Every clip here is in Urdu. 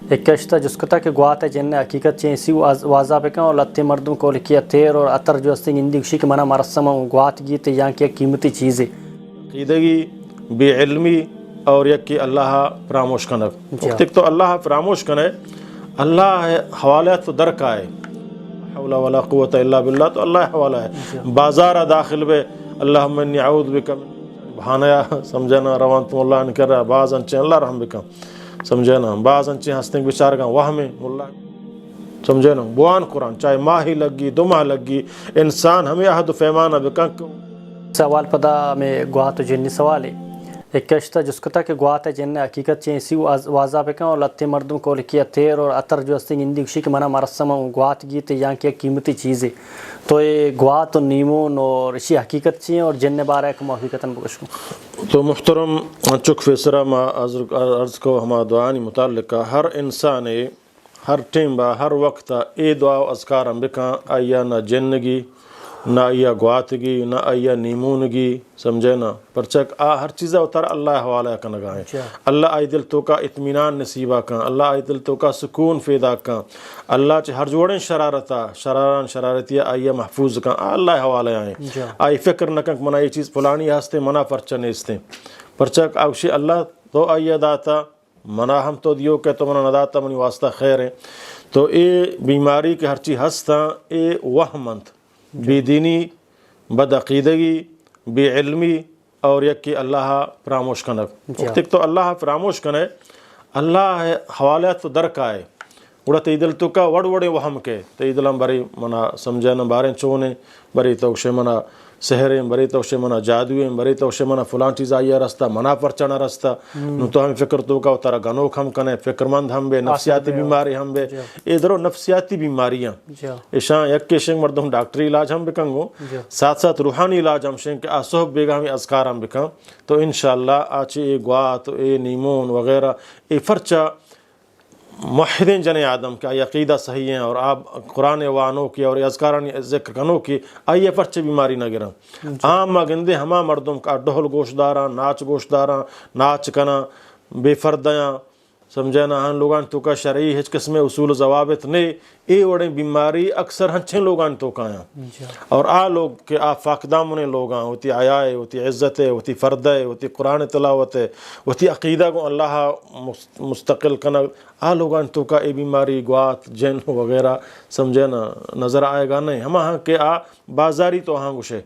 ایک کشتہ جس کو تک گوات ہے جن حقیقت چین سی واضح پہ اور لتے مردم کو لکھیا تیر اور عطر جو استنگ اندی کشی کے منع مرسم گوات گی تے یہاں کی قیمتی چیزیں عقیدگی بے علمی اور یک کی اللہ فراموش کنک وقت تو اللہ فراموش کنے اللہ حوالہ تو درک آئے حول ولا قوت الا باللہ تو اللہ حوالہ ہے بازار داخل بے اللہم انی اعوذ بک بہانیا سمجھنا روان تم اللہ نے کر رہا بعض انچیں اللہ رحم بکم سمجھنا بعض انچیں ہستنگ بچار گا وہمیں اللہ سمجھنا بوان قرآن چاہے ماہی لگی دو ماہ لگی انسان ہمیں عہد و پیمانہ بکن سوال پدا میں گوات و جنی سوال ہے ایک کشتہ جس کو تک گوات ہے جن حقیقت چین سی واضح پہ اور لتے مردم کو لکھیا تیر اور عطر جو استنگ اندی کشی کے منع مرسم گوات گی تے یہاں کی قیمتی چیزیں تو یہ گوات و نیمون اور اسی حقیقت چیئیں اور جن بارہ کو حقیقتاً بکشوں تو محترم چک فیسرہ ما عرض کو ہما دعانی متعلقہ ہر انسان ہر ٹیم با ہر وقت اے دعا و اذکارم بکاں آیا نہ جنگی نہ آیا گواتگی نہ آیا نیمونگی سمجھے نا پرچک ہر چیزہ اتر اللہ حوالہ کا نگاہیں اللہ آئی دل تو کا اطمینان نصیبہ کن اللہ آئی دل تو کا سکون فیدا کن اللہ چھ ہر جوڑیں شرارتیا آئیہ محفوظ کن اللہ حوالہ آئیں آئی فکر نہ کن منا یہ چیز فلانی ہستے منا پرچہ نیستے پرچک آوشی اللہ تو آئیہ داتا منا ہم تو دیو کہ تو منا نداتا منی واسطہ خیر ہے تو اے بیماری کے ہر چیز ہستا اے وہمند بے دینی بد عقیدگی بے علمی اور یک کی اللہ فراموش کنک وقت تو اللہ فراموش کنے اللہ حوالہ تو درک آئے اڑا تیدل تو کا وڑے وہم کے تیدلم بری منا سمجھنا باریں چونے بری توشے منا سحریں بری توشے منا جادویں بری توشے منا فلان چیز آئیہ رستہ منا پرچنا رستہ نو تو ہم فکر تو کا اتارا گنوک ہم کنے فکر مند ہم بے نفسیاتی بیماری ہم بے ادھرو نفسیاتی بیماریاں اشاں یک کے شنگ مردم ڈاکٹری علاج ہم بکنگو ساتھ ساتھ روحانی علاج ہم شنگ کہ آسوب بیگا ہمیں اذکار ہم بکن تو انشاءاللہ آچے اے گوات اے نیمون وغیرہ اے فرچہ موحدین جن آدم کا عقیدہ صحیح ہیں اور آپ قرآن وانوں کی اور اذکارانی ذکر کنوں کی آئیے پرچے بیماری نہ گرم عام گندے ہما مردم کا ڈھول گوشت داراں ناچ گوشت داراں ناچ کنا بے فردیاں سمجھنا ہن لوگان تو کا شرعی ہچ قسم اصول ضوابط نے اے وڑے بیماری اکثر ہنچیں لوگان تو کا ہیں اور لوگ کہ فاقدامنے لوگاں ہوتی آیائے ہوتی عزت ہے ہوتی فرد ہے ہوتی قرآن تلاوت ہے ہوتی عقیدہ کو اللہ مستقل کنک لوگان تو کا اے بیماری گوات جن وغیرہ سمجھنا نظر آئے گا نہیں ہما ہاں کہ بازاری تو ہاں گوشے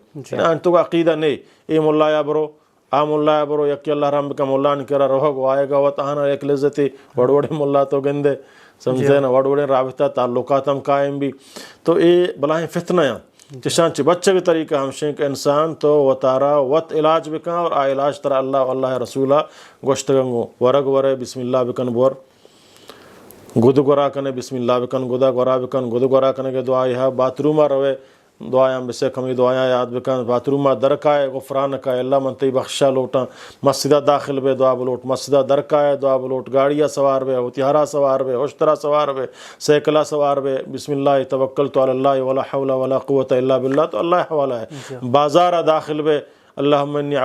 تو کا عقیدہ نہیں اے مولا یا برو ملا برو یکی اللہ رحم کا مولا نے کرا روح گو آئے گا وطانا ایک لذتی وڑوڑے مولا تو گندے سمجھے نا وڑوڑے رابطہ تعلقات ہم قائم بھی تو اے بلائیں فتنہ ہیں چشان چی بچے کے طریقہ ہم شنک انسان تو وطارا وط علاج بکن اور علاج ترہ اللہ واللہ رسولہ گوشتگنگو ورگ ورے بسم اللہ بکن بور گد گورا کنے بسم اللہ بکن گدا گورا بکن گد گورا کنے کے دعائی ہے باترومہ روے دعائیں بسے کمی دعائیں یاد بکن باترومہ درکائے غفران کا اللہ منتی بخشا لوٹاں مسجدہ داخل بے دعا بلوٹ مسجدہ درکائے دعا بلوٹ گاڑیاں سوار بے ہوتیہارا سوار بے ہوشترا سوار بے سیکلہ سوار بے بسم اللہ توکلت علی اللہ ولا حول ولا قوت الا باللہ تو اللہ حوالہ ہے بازارہ داخل بے اللہم انی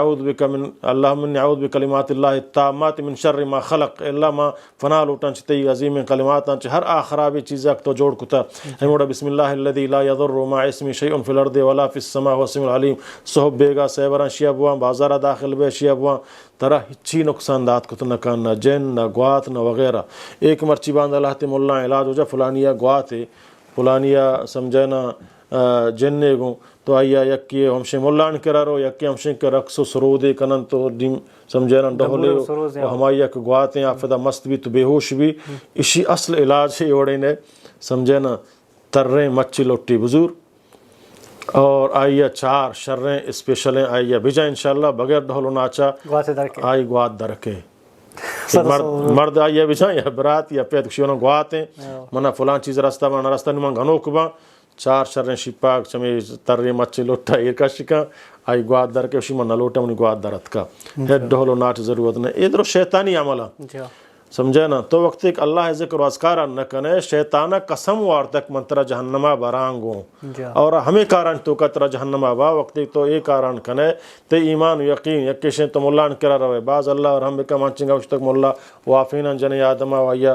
اعوذ بکلمات اللہ التامات من شر ما خلق اللہ ما فنا لوٹاں چتی عظیم کلماتاں چ ہر آخرابی چیزیں تو جوڑ کتا ہموڑا بسم اللہ الذی لا یضر ما اسمی شیء فی الارض ولا فی السماء والسميع العلیم صحب بیگا سیبران شیابوان بازارہ داخل بے شیابوان طرح ہچی نقصان دات کت نہ کان نہ جن نہ گوات نہ وغیرہ ایک مرچی باند اللہ تے مولا علاج ہو جا فلانیہ گوات ہے فلانیہ سمجھنا جننے گوں تو آیا یکی ہمشے ملان کرارو یکی ہمشے کے رقص و سرود کنن تو دیم سمجھنا ڈہولے ہمائی یک گواتیں آفدہ مست بھی تو بے ہوش بھی اسی اصل علاج ہے اوڑے نے سمجھنا تریں مچی لوٹی بزور اور آئیہ چار شریں اسپیشلیں آئیہ بھیجا انشاءاللہ بغیر ڈھولو ناچا آئی گوات درکے مرد آئیہ بھیجا یا برات یا پید کشیونوں گواتیں منا فلان چیز رستہ منا رستہ نمان گھنو کبا چار شریں شپاک چمی ترری مچی لوٹا ایرکا شکا آئی گوات در کے اسی من لوٹا منی گوات درت کا ہیڈ ڈھولو ناچ ضرورت نہیں ادھر شیطانی عملہ سمجھے نا تو وقت ایک اللہ ذکر و اذکارہ نہ کنے شیطانہ قسم وار تک منترہ جہنمہ برانگو اور ہمیں کاران تو کترہ جہنمہ با وقت ایک تو ایک کاران کنے تے ایمان و یقین یکیشیں تو ملان کرا روے باز اللہ اور ہم بکا مانچنگا اس تک مولا وافینا جنی آدمہ ویا